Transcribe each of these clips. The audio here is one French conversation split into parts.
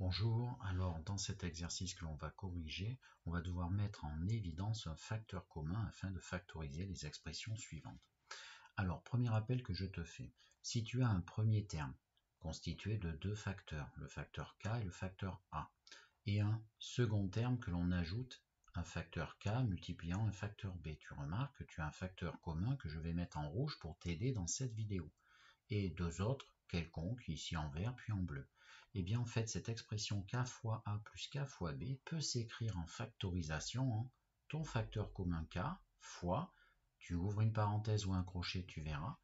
Bonjour, alors dans cet exercice que l'on va corriger, on va devoir mettre en évidence un facteur commun afin de factoriser les expressions suivantes. Alors, premier rappel que je te fais, si tu as un premier terme constitué de deux facteurs, le facteur k et le facteur a, et un second terme que l'on ajoute un facteur k multipliant un facteur b, tu remarques que tu as un facteur commun que je vais mettre en rouge pour t'aider dans cette vidéo, et deux autres quelconques, ici en vert puis en bleu. Et bien en fait cette expression k fois a plus k fois b peut s'écrire en factorisation en ton facteur commun k fois, tu ouvres une parenthèse ou un crochet, tu verras,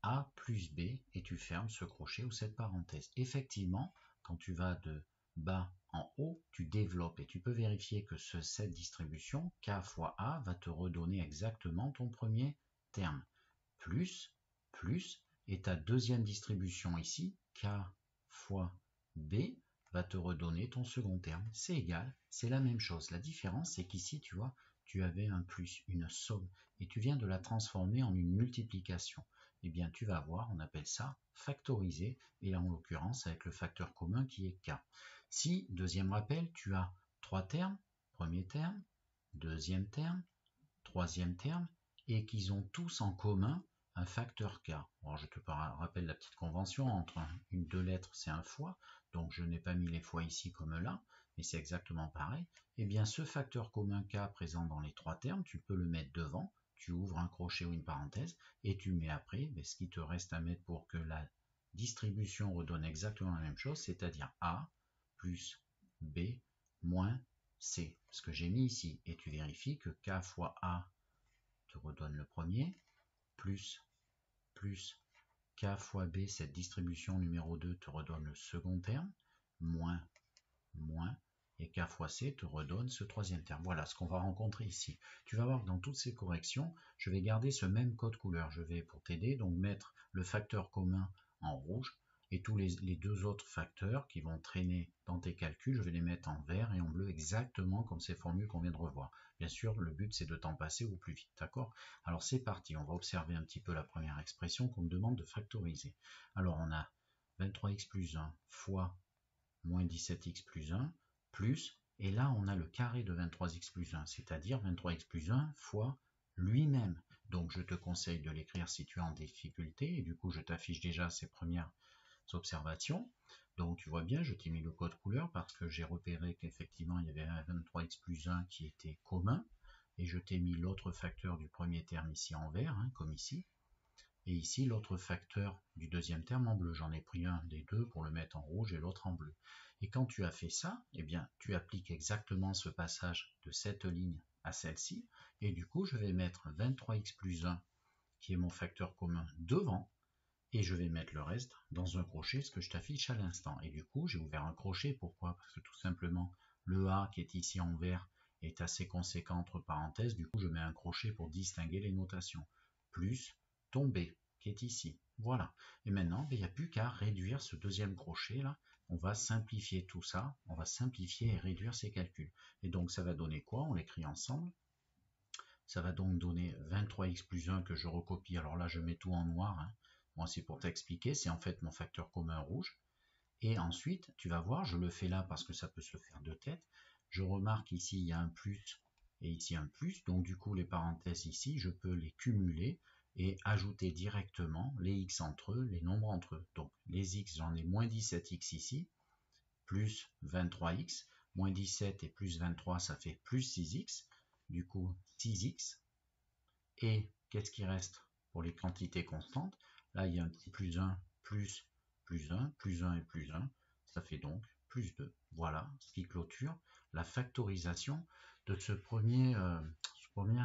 a plus b et tu fermes ce crochet ou cette parenthèse. Effectivement, quand tu vas de bas en haut, tu développes et tu peux vérifier que cette distribution k fois a va te redonner exactement ton premier terme. Plus, et ta deuxième distribution ici, k fois b, va te redonner ton second terme. C'est égal, c'est la même chose. La différence, c'est qu'ici, tu vois, tu avais un plus, une somme, et tu viens de la transformer en une multiplication. Eh bien, tu vas voir, on appelle ça factoriser, et là, en l'occurrence, avec le facteur commun qui est k. Si, deuxième rappel, tu as trois termes, premier terme, deuxième terme, troisième terme, et qu'ils ont tous en commun un facteur k. Alors je te rappelle la petite convention, entre une deux lettres c'est un fois, donc je n'ai pas mis les fois ici comme là, mais c'est exactement pareil. Et bien ce facteur commun k présent dans les trois termes, tu peux le mettre devant, tu ouvres un crochet ou une parenthèse, et tu mets après ce qui te reste à mettre pour que la distribution redonne exactement la même chose, c'est-à-dire a plus b moins c, ce que j'ai mis ici, et tu vérifies que k fois a te redonne le premier, plus k fois b, cette distribution numéro 2 te redonne le second terme, moins, et k fois c te redonne ce troisième terme. Voilà ce qu'on va rencontrer ici. Tu vas voir que dans toutes ces corrections, je vais garder ce même code couleur. Je vais, pour t'aider, donc mettre le facteur commun en rouge, et tous les deux autres facteurs qui vont traîner dans tes calculs, je vais les mettre en vert et en bleu, exactement comme ces formules qu'on vient de revoir. Bien sûr, le but c'est de t'en passer au plus vite, d'accord? Alors c'est parti, on va observer un petit peu la première expression qu'on me demande de factoriser. Alors on a 23x plus 1 fois moins 17x plus 1, plus, et là on a le carré de 23x plus 1, c'est-à-dire 23x plus 1 fois lui-même. Donc je te conseille de l'écrire si tu es en difficulté, et du coup je t'affiche déjà ces premières observations. Donc tu vois bien, je t'ai mis le code couleur parce que j'ai repéré qu'effectivement il y avait un 23x plus 1 qui était commun, et je t'ai mis l'autre facteur du premier terme ici en vert, hein, comme ici, et ici l'autre facteur du deuxième terme en bleu. J'en ai pris un des deux pour le mettre en rouge et l'autre en bleu. Et quand tu as fait ça, eh bien tu appliques exactement ce passage de cette ligne à celle-ci, et du coup je vais mettre 23x plus 1 qui est mon facteur commun devant, et je vais mettre le reste dans un crochet, ce que je t'affiche à l'instant. Et du coup, j'ai ouvert un crochet. Pourquoi? Parce que tout simplement, le A qui est ici en vert est assez conséquent entre parenthèses. Du coup, je mets un crochet pour distinguer les notations. Plus ton B qui est ici. Voilà. Et maintenant, il n'y a plus qu'à réduire ce deuxième crochet là. On va simplifier tout ça. On va simplifier et réduire ces calculs. Et donc, ça va donner quoi? On l'écrit ensemble. Ça va donc donner 23x plus 1 que je recopie. Alors là, je mets tout en noir, hein. Moi, c'est pour t'expliquer, c'est en fait mon facteur commun rouge. Et ensuite, tu vas voir, je le fais là parce que ça peut se faire de tête. Je remarque ici, il y a un plus et ici un plus. Donc du coup, les parenthèses ici, je peux les cumuler et ajouter directement les x entre eux, les nombres entre eux. Donc les x, j'en ai moins 17x ici, plus 23x, moins 17 et plus 23, ça fait plus 6x. Du coup, 6x. Et qu'est-ce qui reste pour les quantités constantes? Là, il y a un petit plus 1, plus 1, plus 1 et plus 1. Ça fait donc plus 2. Voilà ce qui clôture la factorisation de ce premier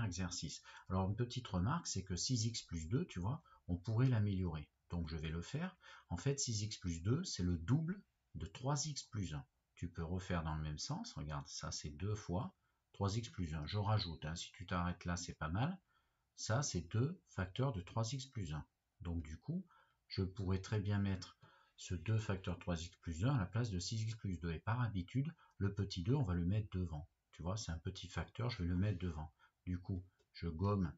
exercice. Alors, une petite remarque, c'est que 6x plus 2, tu vois, on pourrait l'améliorer. Donc, je vais le faire. En fait, 6x plus 2, c'est le double de 3x plus 1. Tu peux refaire dans le même sens. Regarde, ça, c'est 2 fois 3x plus 1. Je rajoute, hein, si tu t'arrêtes là, c'est pas mal. Ça, c'est 2 facteurs de 3x plus 1. Donc du coup, je pourrais très bien mettre ce 2 facteurs 3x plus 1 à la place de 6x plus 2. Et par habitude, le petit 2, on va le mettre devant. Tu vois, c'est un petit facteur, je vais le mettre devant. Du coup, je gomme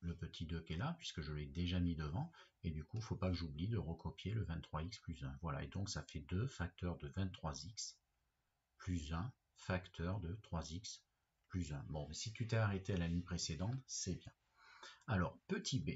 le petit 2 qui est là, puisque je l'ai déjà mis devant, et du coup, il ne faut pas que j'oublie de recopier le 23x plus 1. Voilà, et donc ça fait 2 facteurs de 23x plus 1 facteur de 3x plus 1. Bon, si tu t'es arrêté à la ligne précédente, c'est bien. Alors, petit b.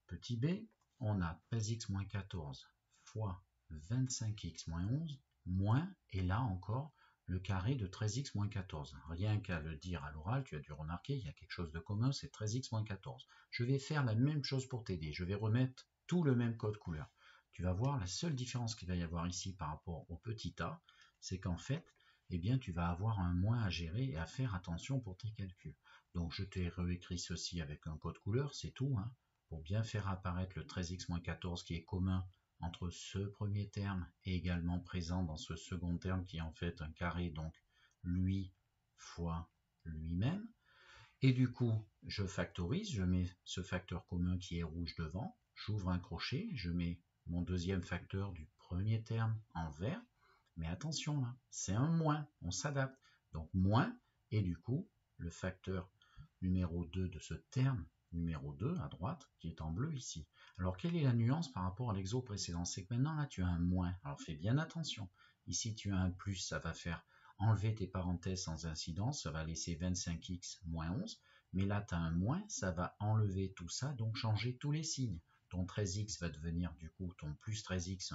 Petit b, on a 13x moins 14 fois 25x moins 11, moins, et là encore, le carré de 13x moins 14. Rien qu'à le dire à l'oral, tu as dû remarquer, il y a quelque chose de commun, c'est 13x moins 14. Je vais faire la même chose pour t'aider. Je vais remettre tout le même code couleur. Tu vas voir, la seule différence qu'il va y avoir ici par rapport au petit a, c'est qu'en fait, eh bien, tu vas avoir un moins à gérer et à faire attention pour tes calculs. Donc, je t'ai réécrit ceci avec un code couleur, c'est tout, hein, pour bien faire apparaître le 13x moins 14 qui est commun entre ce premier terme et également présent dans ce second terme qui est en fait un carré, donc lui fois lui-même. Et du coup, je factorise, je mets ce facteur commun qui est rouge devant, j'ouvre un crochet, je mets mon deuxième facteur du premier terme en vert, mais attention là, c'est un moins, on s'adapte. Donc moins, et du coup, le facteur numéro 2 de ce terme numéro 2 à droite, qui est en bleu ici. Alors, quelle est la nuance par rapport à l'exo précédent? C'est que maintenant, là, tu as un moins. Alors, fais bien attention. Ici, tu as un plus, ça va faire enlever tes parenthèses sans incidence, ça va laisser 25x moins 11. Mais là, tu as un moins, ça va enlever tout ça, donc changer tous les signes. Ton 13x va devenir, du coup, ton plus 13x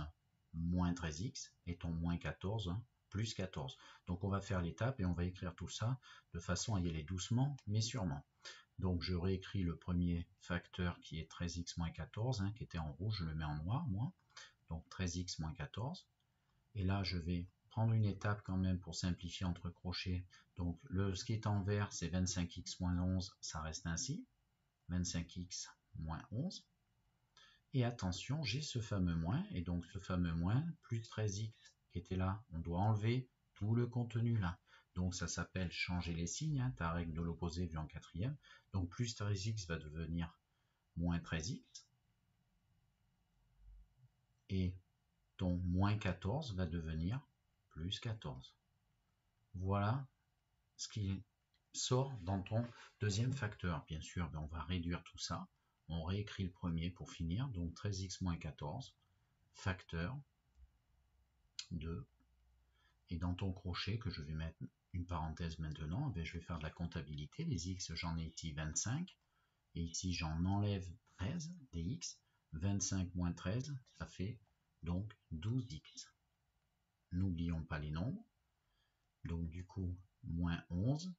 moins 13x, et ton moins 14 plus 14. Donc on va faire l'étape et on va écrire tout ça de façon à y aller doucement mais sûrement. Donc je réécris le premier facteur qui est 13x moins 14, qui était en rouge, je le mets en noir, moi. Donc 13x moins 14. Et là je vais prendre une étape quand même pour simplifier entre crochets. Donc ce qui est en vert c'est 25x moins 11, ça reste ainsi. 25x moins 11. Et attention, j'ai ce fameux moins, et donc ce fameux moins, plus 13x qui était là, on doit enlever tout le contenu là. Donc ça s'appelle changer les signes, ta règle de l'opposé vue en quatrième. Donc plus 13x va devenir moins 13x. Et ton moins 14 va devenir plus 14. Voilà ce qui sort dans ton deuxième facteur. Bien sûr, on va réduire tout ça. On réécrit le premier pour finir. Donc 13x moins 14, facteur de, et dans ton crochet que je vais mettre une parenthèse maintenant, je vais faire de la comptabilité. Les x, j'en ai ici 25, et ici j'en enlève 13 des x. 25 moins 13, ça fait donc 12x. N'oublions pas les nombres. Donc du coup, moins 11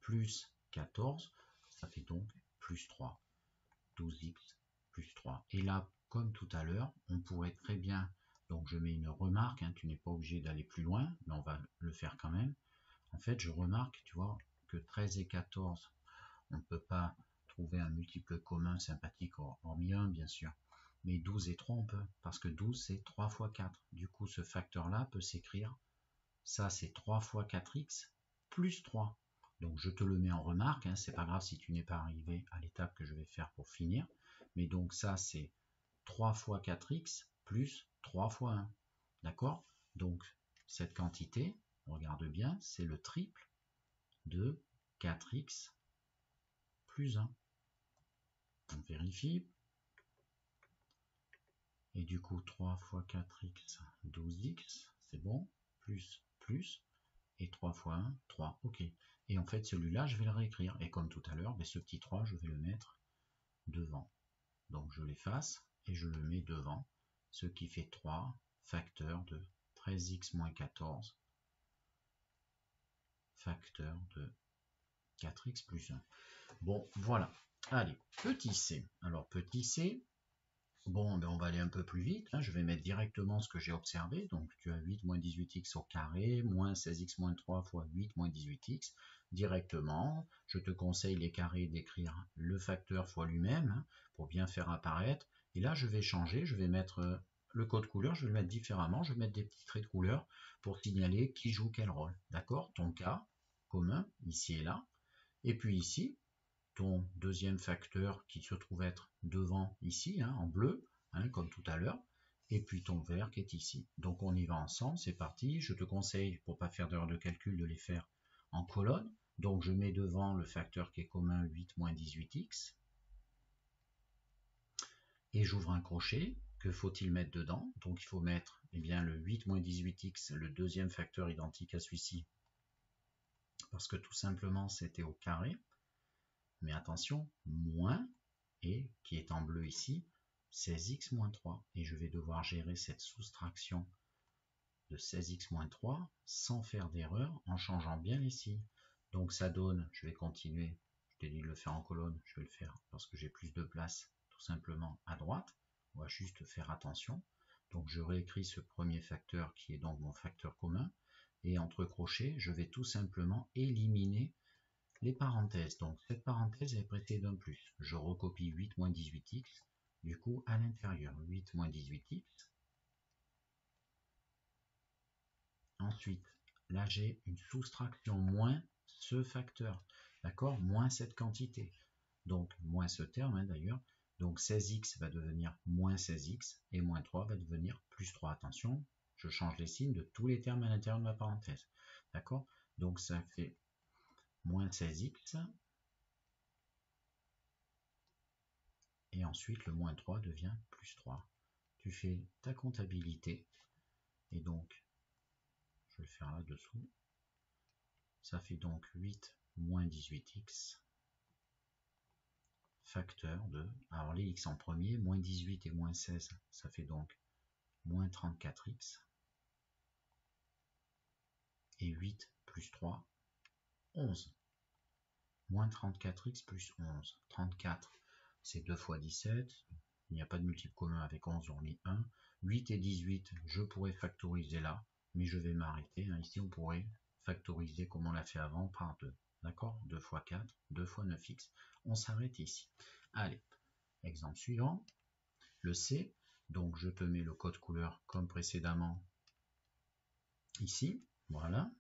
plus 14, ça fait donc plus 3. 12x plus 3. Et là, comme tout à l'heure, on pourrait très bien, donc je mets une remarque, tu n'es pas obligé d'aller plus loin, mais on va le faire quand même. En fait, je remarque, tu vois, que 13 et 14, on ne peut pas trouver un multiple commun sympathique, hormis 1, bien sûr. Mais 12 et 3, on peut, parce que 12, c'est 3 fois 4. Du coup, ce facteur-là peut s'écrire, ça c'est 3 fois 4x plus 3. Donc je te le mets en remarque, c'est pas grave si tu n'es pas arrivé à l'étape que je vais faire pour finir. Mais donc ça c'est 3 fois 4x plus 3 fois 1. D'accord? Donc cette quantité, regarde bien, c'est le triple de 4x plus 1. On vérifie. Et du coup 3 fois 4x, 12x, c'est bon. Plus, plus. Et 3 fois 1, 3. Ok. Et en fait, celui-là, je vais le réécrire. Et comme tout à l'heure, ce petit 3, je vais le mettre devant. Donc, je l'efface et je le mets devant. Ce qui fait 3 facteur de 13x moins 14 facteur de 4x plus 1. Bon, voilà. Allez, petit c. Alors, petit c, bon, on va aller un peu plus vite. Je vais mettre directement ce que j'ai observé. Donc, tu as 8 moins 18x au carré, moins 16x moins 3 fois 8 moins 18x. Directement, je te conseille les carrés d'écrire le facteur fois lui-même pour bien faire apparaître. Et là, je vais changer. Je vais mettre le code couleur. Je vais le mettre différemment. Je vais mettre des petits traits de couleur pour signaler qui joue quel rôle. D'accord? Ton cas commun, ici et là. Et puis ici, ton deuxième facteur qui se trouve être devant ici, en bleu, comme tout à l'heure, et puis ton vert qui est ici. Donc on y va ensemble, c'est parti. Je te conseille, pour ne pas faire d'erreur de calcul, de les faire en colonne. Donc je mets devant le facteur qui est commun 8 moins 18x. et j'ouvre un crochet. Que faut-il mettre dedans? Donc il faut mettre bien, le 8 moins 18x, le deuxième facteur identique à celui-ci, parce que tout simplement c'était au carré. Mais attention, moins, et qui est en bleu ici, 16x moins 3. Et je vais devoir gérer cette soustraction de 16x moins 3 sans faire d'erreur, en changeant bien les signes. Donc ça donne, je vais continuer, je t'ai dit de le faire en colonne, je vais le faire parce que j'ai plus de place, tout simplement à droite. On va juste faire attention. Donc je réécris ce premier facteur qui est donc mon facteur commun, et entre crochets, je vais tout simplement éliminer les parenthèses. Donc cette parenthèse est précédée d'un plus. Je recopie 8 moins 18x, du coup à l'intérieur, 8 moins 18x. Ensuite, là j'ai une soustraction moins ce facteur, d'accord, moins cette quantité. Donc moins ce terme d'ailleurs. Donc 16x va devenir moins 16x et moins 3 va devenir plus 3. Attention, je change les signes de tous les termes à l'intérieur de ma parenthèse. D'accord? Donc ça fait moins 16x. Et ensuite le moins 3 devient plus 3. Tu fais ta comptabilité. Et donc, je vais le faire là-dessous. Ça fait donc 8 moins 18x. Facteur de, alors les x en premier, moins 18 et moins 16, ça fait donc moins 34x. Et 8 plus 3, 11. Moins 34x plus 11. 34, c'est 2 fois 17. Il n'y a pas de multiple commun avec 11, on met 1. 8 et 18, je pourrais factoriser là, mais je vais m'arrêter. Ici, on pourrait factoriser comme on l'a fait avant par 2. D'accord? 2 fois 4, 2 fois 9x. On s'arrête ici. Allez, exemple suivant. Le C, donc je te mets le code couleur comme précédemment ici. Voilà.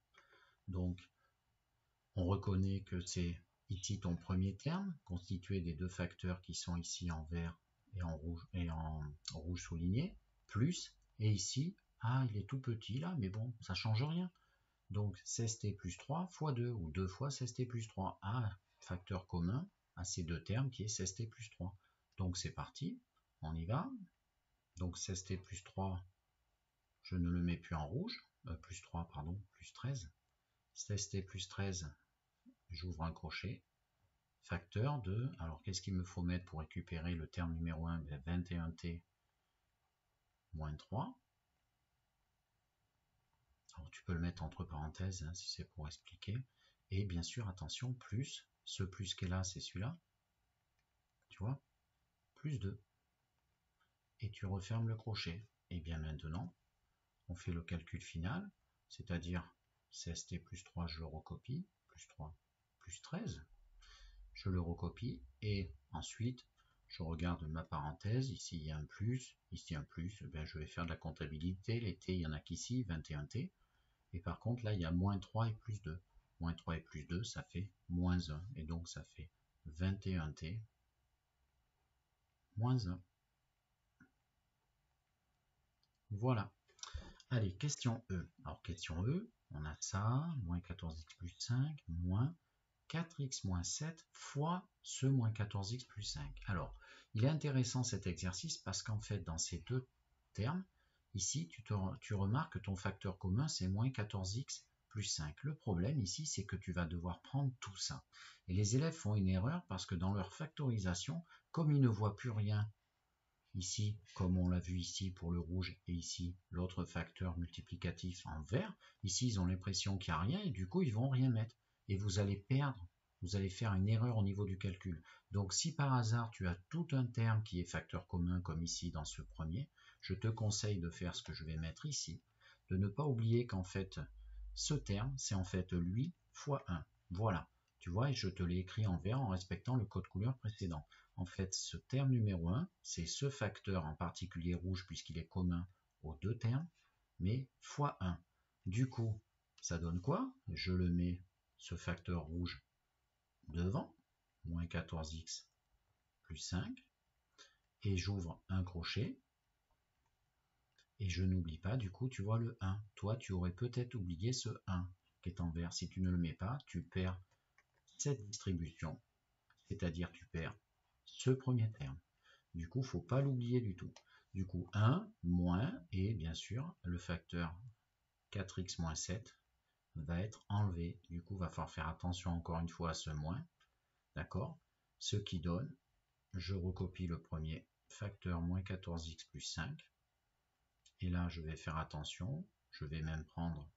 Donc, on reconnaît que c'est ici ton premier terme, constitué des deux facteurs qui sont ici en vert et en rouge souligné, plus, et ici, ah, il est tout petit là, mais bon, ça change rien. Donc 16t plus 3 fois 2, ou 2 fois 16t plus 3. Ah, facteur commun à ces deux termes qui est 16t plus 3. Donc c'est parti, on y va. Donc 16t plus 3, je ne le mets plus en rouge, plus 3, pardon, plus 13. 16t plus 13, j'ouvre un crochet. Facteur de, alors qu'est-ce qu'il me faut mettre pour récupérer le terme numéro 1? 21t moins 3. Alors tu peux le mettre entre parenthèses hein, si c'est pour expliquer. Et bien sûr, attention, plus, ce plus qui est là, c'est celui-là. Tu vois? Plus 2. Et tu refermes le crochet. Et bien maintenant, on fait le calcul final, c'est-à-dire 16t plus 3, je le recopie, plus 3, plus 13. Je le recopie et ensuite je regarde ma parenthèse, ici il y a un plus, ici un plus, bien, je vais faire de la comptabilité, les t il y en a qu'ici, 21t, et par contre là il y a moins 3 et plus 2, moins 3 et plus 2 ça fait moins 1, et donc ça fait 21t moins 1. Voilà. Allez, question E. Alors question E, on a ça, moins 14x plus 5, moins 4x moins 7 fois ce moins 14x plus 5. Alors, il est intéressant cet exercice parce qu'en fait, dans ces deux termes, ici, tu remarques que ton facteur commun, c'est moins 14x plus 5. Le problème ici, c'est que tu vas devoir prendre tout ça. Et les élèves font une erreur parce que dans leur factorisation, comme ils ne voient plus rien, ici, comme on l'a vu ici pour le rouge, et ici, l'autre facteur multiplicatif en vert, ici, ils ont l'impression qu'il n'y a rien, et du coup, ils vont rien mettre. Et vous allez perdre, vous allez faire une erreur au niveau du calcul. Donc, si par hasard, tu as tout un terme qui est facteur commun, comme ici dans ce premier, je te conseille de faire ce que je vais mettre ici, de ne pas oublier qu'en fait, ce terme, c'est en fait lui fois 1. Voilà. Tu vois, et je te l'ai écrit en vert en respectant le code couleur précédent. En fait, ce terme numéro 1, c'est ce facteur en particulier rouge puisqu'il est commun aux deux termes, mais fois 1. Du coup, ça donne quoi? Je le mets, ce facteur rouge, devant, moins 14x plus 5, et j'ouvre un crochet, et je n'oublie pas, du coup, tu vois le 1. Toi, tu aurais peut-être oublié ce 1 qui est en vert. Si tu ne le mets pas, tu perds cette distribution, c'est-à-dire tu perds ce premier terme. Du coup, il ne faut pas l'oublier du tout. Du coup, 1 moins, et bien sûr, le facteur 4x moins 7 va être enlevé. Du coup, il va falloir faire attention encore une fois à ce moins. D'accord? Ce qui donne, je recopie le premier, facteur moins 14x plus 5. Et là, je vais faire attention. Je vais même prendre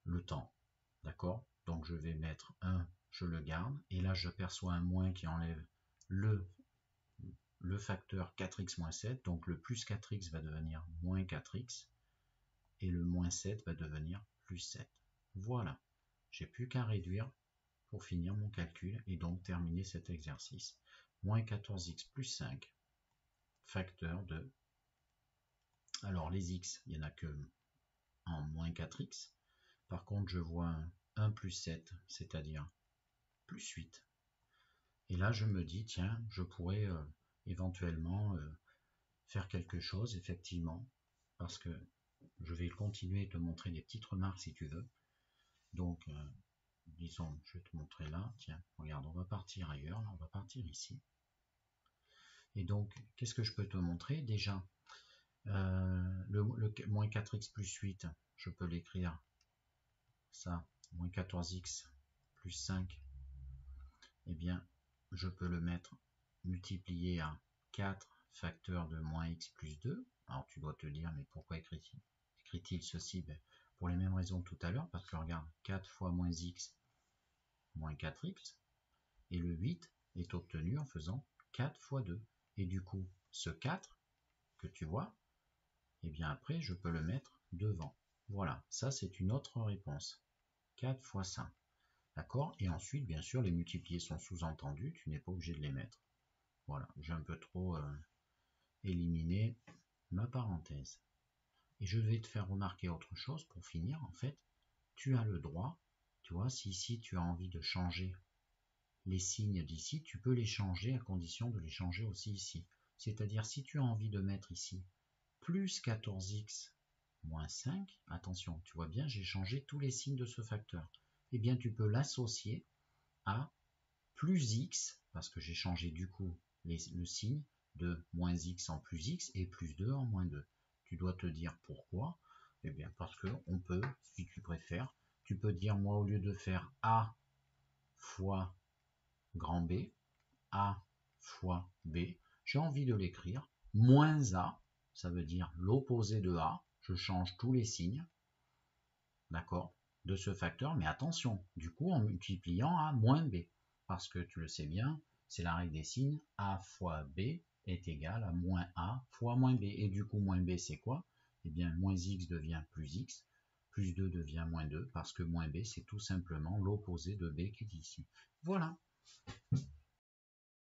le temps. D'accord? Donc, je vais mettre 1, je le garde. Et là, je perçois un moins qui enlève le facteur 4x moins 7. Donc, le plus 4x va devenir moins 4x. Et le moins 7 va devenir plus 7. Voilà. J'ai plus qu'à réduire pour finir mon calcul et donc terminer cet exercice. Moins 14x plus 5, facteur de... Alors les x, il n'y en a que en moins 4x. Par contre, je vois un 1 plus 7, c'est-à-dire plus 8. Et là, je me dis, tiens, je pourrais éventuellement faire quelque chose, effectivement, parce que je vais continuer de te montrer des petites remarques si tu veux. Donc, disons, je vais te montrer là. Tiens, regarde, on va partir ailleurs. Là, on va partir ici. Et donc, qu'est-ce que je peux te montrer? Déjà, le moins 4x plus 8, je peux l'écrire, ça, moins 14x plus 5, eh bien, je peux le mettre multiplié à 4 facteurs de moins x plus 2. Alors, tu dois te dire, mais pourquoi écrit-il ceci? Ben, pour les mêmes raisons que tout à l'heure, parce que regarde, 4 fois moins x, moins 4x, et le 8 est obtenu en faisant 4 fois 2. Et du coup, ce 4 que tu vois, et bien après, je peux le mettre devant. Voilà, ça c'est une autre réponse. 4 fois 5. D'accord? Et ensuite, bien sûr, les multipliés sont sous-entendus, tu n'es pas obligé de les mettre. Voilà, j'ai un peu trop éliminé ma parenthèse. Et je vais te faire remarquer autre chose pour finir. En fait, tu as le droit, tu vois, si ici tu as envie de changer les signes d'ici, tu peux les changer à condition de les changer aussi ici. C'est-à-dire, si tu as envie de mettre ici plus 14x moins 5, attention, tu vois bien, j'ai changé tous les signes de ce facteur. Eh bien, tu peux l'associer à plus x, parce que j'ai changé du coup le signe de moins x en plus x et plus 2 en moins 2. Tu dois te dire pourquoi. Eh bien, parce que on peut, si tu préfères, tu peux dire, moi, au lieu de faire a fois grand B, a fois b, j'ai envie de l'écrire moins a, ça veut dire l'opposé de a, je change tous les signes, d'accord, de ce facteur, mais attention, du coup en multipliant à moins b, parce que tu le sais bien, c'est la règle des signes, a fois b est égal à moins a fois moins b, et du coup moins b c'est quoi? Eh bien moins x devient plus 2 devient moins 2, parce que moins b c'est tout simplement l'opposé de b qui est ici. Voilà.